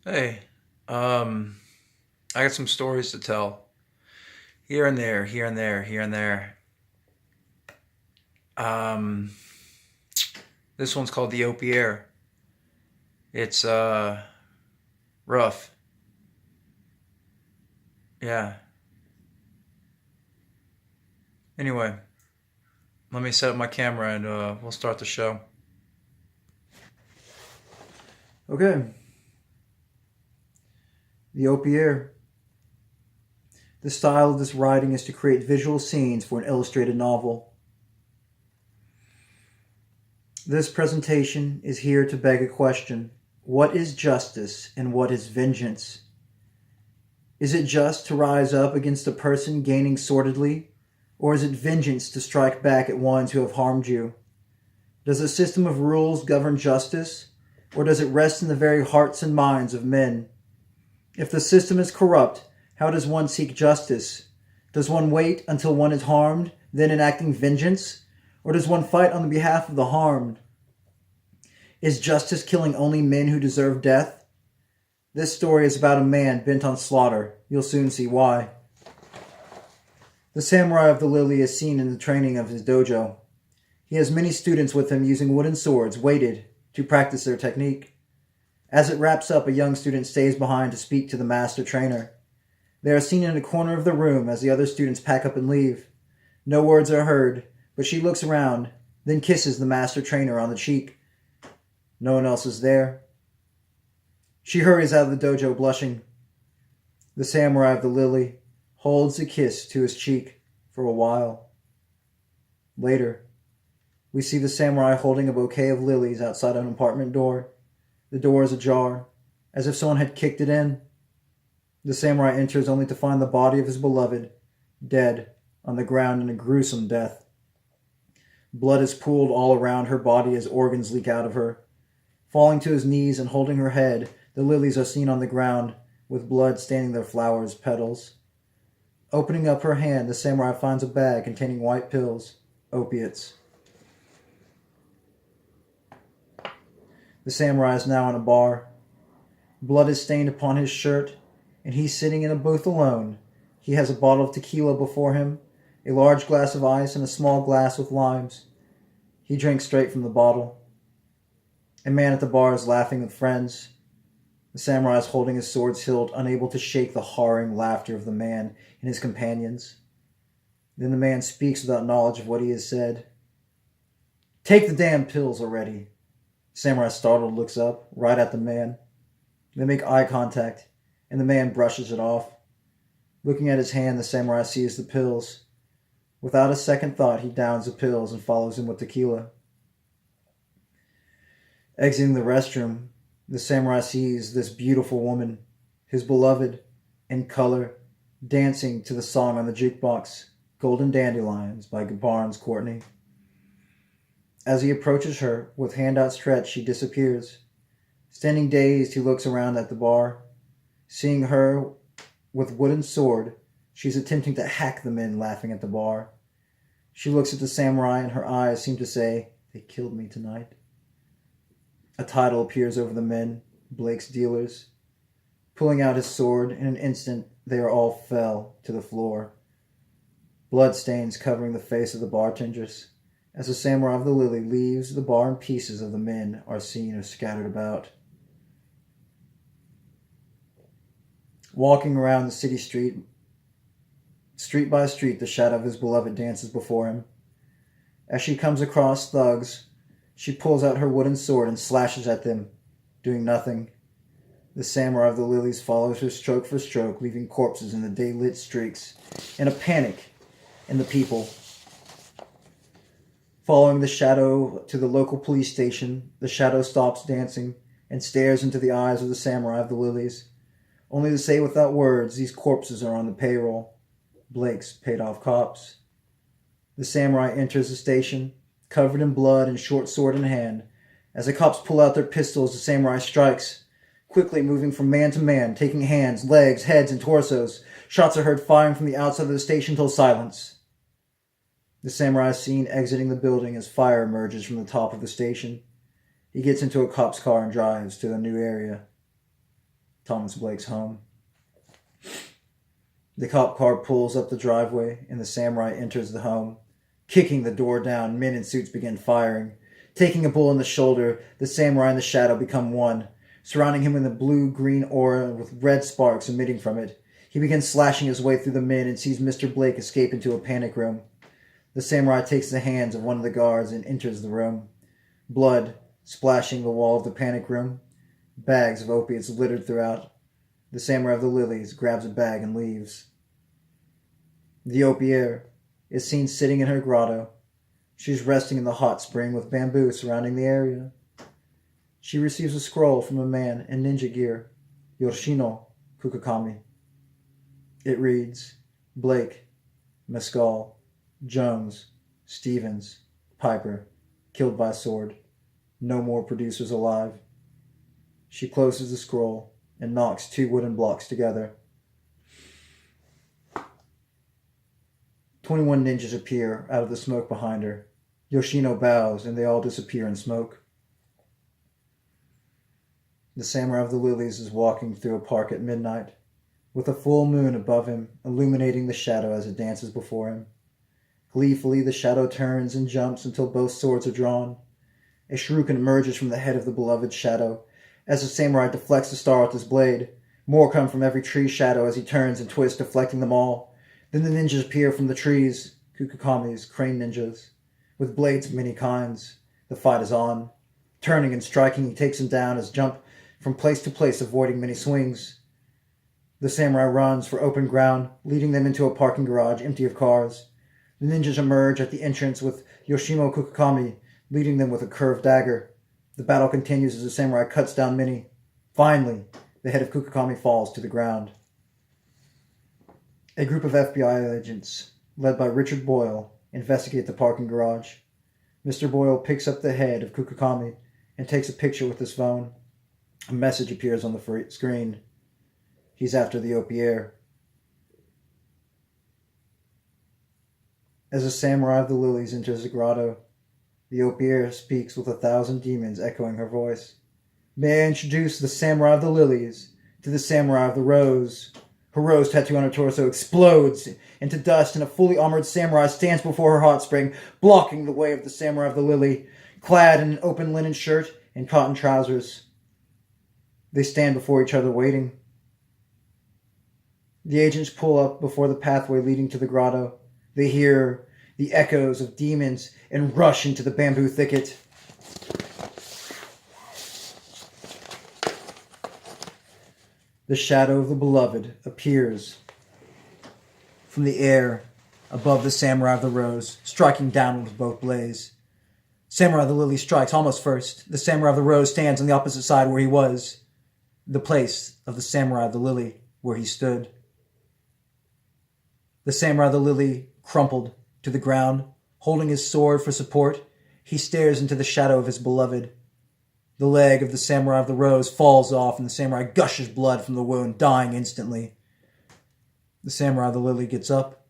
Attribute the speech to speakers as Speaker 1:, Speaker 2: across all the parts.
Speaker 1: Hey, um, I got some stories to tell. Here and there, here and there, here and there. Um, this one's called the Opier. It's rough. Yeah. Anyway, let me set up my camera and we'll start the show. Okay, the Opier. The style of this writing is to create visual scenes for an illustrated novel. This presentation is here to beg a question. What is justice and what is vengeance? Is it just to rise up against a person gaining sordidly, or is it vengeance to strike back at ones who have harmed you? Does a system of rules govern justice, or does it rest in the very hearts and minds of men? If the system is corrupt, how does one seek justice? Does one wait until one is harmed, then enacting vengeance? Or does one fight on the behalf of the harmed? Is justice killing only men who deserve death? This story is about a man bent on slaughter. You'll soon see why. The samurai of the lily is seen in the training of his dojo. He has many students with him using wooden swords, weighted, to practice their technique. As it wraps up, a young student stays behind to speak to the master trainer. They are seen in a corner of the room as the other students pack up and leave. No words are heard, but she looks around, then kisses the master trainer on the cheek. No one else is there. She hurries out of the dojo blushing. The samurai of the lily holds a kiss to his cheek for a while. Later, we see the samurai holding a bouquet of lilies outside an apartment door. The door is ajar, as if someone had kicked it in. The samurai enters only to find the body of his beloved, dead, on the ground in a gruesome death. Blood is pooled all around her body as organs leak out of her. Falling to his knees and holding her head, the lilies are seen on the ground, with blood staining their flowers' petals. Opening up her hand, the samurai finds a bag containing white pills, opiates. The samurai is now in a bar. Blood is stained upon his shirt, and he's sitting in a booth alone. He has a bottle of tequila before him, a large glass of ice, and a small glass with limes. He drinks straight from the bottle. A man at the bar is laughing with friends. The samurai is holding his sword's hilt, unable to shake the horrid laughter of the man and his companions. Then the man speaks without knowledge of what he has said. "Take the damn pills already." The samurai, startled, looks up, right at the man. They make eye contact, and the man brushes it off. Looking at his hand, the samurai sees the pills. Without a second thought, he downs the pills and follows him with tequila. Exiting the restroom, the samurai sees this beautiful woman, his beloved, in color, dancing to the song on the jukebox, Golden Dandelions by Barnes Courtney. As he approaches her, with hand outstretched, she disappears. Standing dazed, he looks around at the bar. Seeing her with wooden sword, she's attempting to hack the men laughing at the bar. She looks at the samurai, and her eyes seem to say, "They killed me tonight." A title appears over the men, Blake's dealers. Pulling out his sword, in an instant, they are all fell to the floor. Blood stains covering the face of the bartenders. As the samurai of the lily leaves the bar, and pieces of the men are seen or scattered about. Walking around the city street by street, the shadow of his beloved dances before him. As she comes across thugs, she pulls out her wooden sword and slashes at them, doing nothing. The samurai of the lilies follows her stroke for stroke, leaving corpses in the day-lit streets, and a panic in the people. Following the shadow to the local police station, the shadow stops dancing and stares into the eyes of the samurai of the lilies, only to say without words, "These corpses are on the payroll. Blake's paid off cops." The samurai enters the station, covered in blood and short sword in hand. As the cops pull out their pistols, the samurai strikes, quickly moving from man to man, taking hands, legs, heads, and torsos. Shots are heard firing from the outside of the station till silence. The samurai is seen exiting the building as fire emerges from the top of the station. He gets into a cop's car and drives to the new area. Thomas Blake's home. The cop car pulls up the driveway, and the samurai enters the home. Kicking the door down, men in suits begin firing. Taking a bull in the shoulder, the samurai and the shadow become one, surrounding him in the blue-green aura with red sparks emitting from it. He begins slashing his way through the men and sees Mr. Blake escape into a panic room. The samurai takes the hands of one of the guards and enters the room. Blood splashing the wall of the panic room. Bags of opiates littered throughout. The samurai of the lilies grabs a bag and leaves. The Opier is seen sitting in her grotto. She's resting in the hot spring with bamboo surrounding the area. She receives a scroll from a man in ninja gear, Yoshino Kukakami. It reads, Blake, Mescal, Jones, Stevens, Piper, killed by sword. No more producers alive. She closes the scroll and knocks 2 wooden blocks together. 21 ninjas appear out of the smoke behind her. Yoshino bows and they all disappear in smoke. The samurai of the lilies is walking through a park at midnight, with a full moon above him, illuminating the shadow as it dances before him. Gleefully, the shadow turns and jumps until both swords are drawn. A shuriken emerges from the head of the beloved shadow. As the samurai deflects the star with his blade, more come from every tree shadow as he turns and twists, deflecting them all. Then the ninjas appear from the trees, Kukakami's crane ninjas, with blades of many kinds. The fight is on. Turning and striking, he takes them down as jump from place to place, avoiding many swings. The samurai runs for open ground, leading them into a parking garage empty of cars. The ninjas emerge at the entrance with Yoshino Kukakami leading them with a curved dagger. The battle continues as the samurai cuts down many. Finally, the head of Kukakami falls to the ground. A group of FBI agents, led by Richard Boyle, investigate the parking garage. Mr. Boyle picks up the head of Kukakami and takes a picture with his phone. A message appears on the screen. He's after the Opier. As the samurai of the lilies enters the grotto, the Opier speaks with 1,000 demons echoing her voice. May I introduce the samurai of the lilies to the samurai of the rose. Her rose tattoo on her torso explodes into dust, and a fully armored samurai stands before her hot spring, blocking the way of the samurai of the lily, clad in an open linen shirt and cotton trousers. They stand before each other waiting. The agents pull up before the pathway leading to the grotto. They hear the echoes of demons and rush into the bamboo thicket. The shadow of the beloved appears from the air above the samurai of the rose, striking downward with both blades. Samurai of the lily strikes almost first. The samurai of the rose stands on the opposite side where he was, the place of the samurai of the lily where he stood. The samurai of the lily crumpled to the ground, holding his sword for support. He stares into the shadow of his beloved. The leg of the samurai of the rose falls off, and the samurai gushes blood from the wound, dying instantly. The samurai of the lily gets up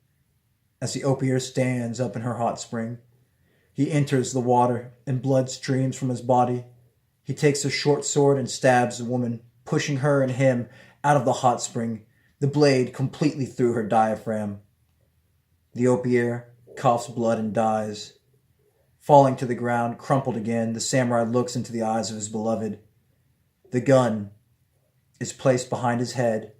Speaker 1: as the Opier stands up in her hot spring. He enters the water, and blood streams from his body. He takes a short sword and stabs the woman, pushing her and him out of the hot spring, the blade completely through her diaphragm. The Opier coughs blood and dies. Falling to the ground, crumpled again, the samurai looks into the eyes of his beloved. The gun is placed behind his head,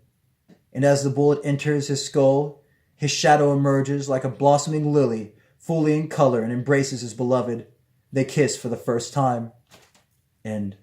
Speaker 1: and as the bullet enters his skull, his shadow emerges like a blossoming lily, fully in color, and embraces his beloved. They kiss for the first time. End.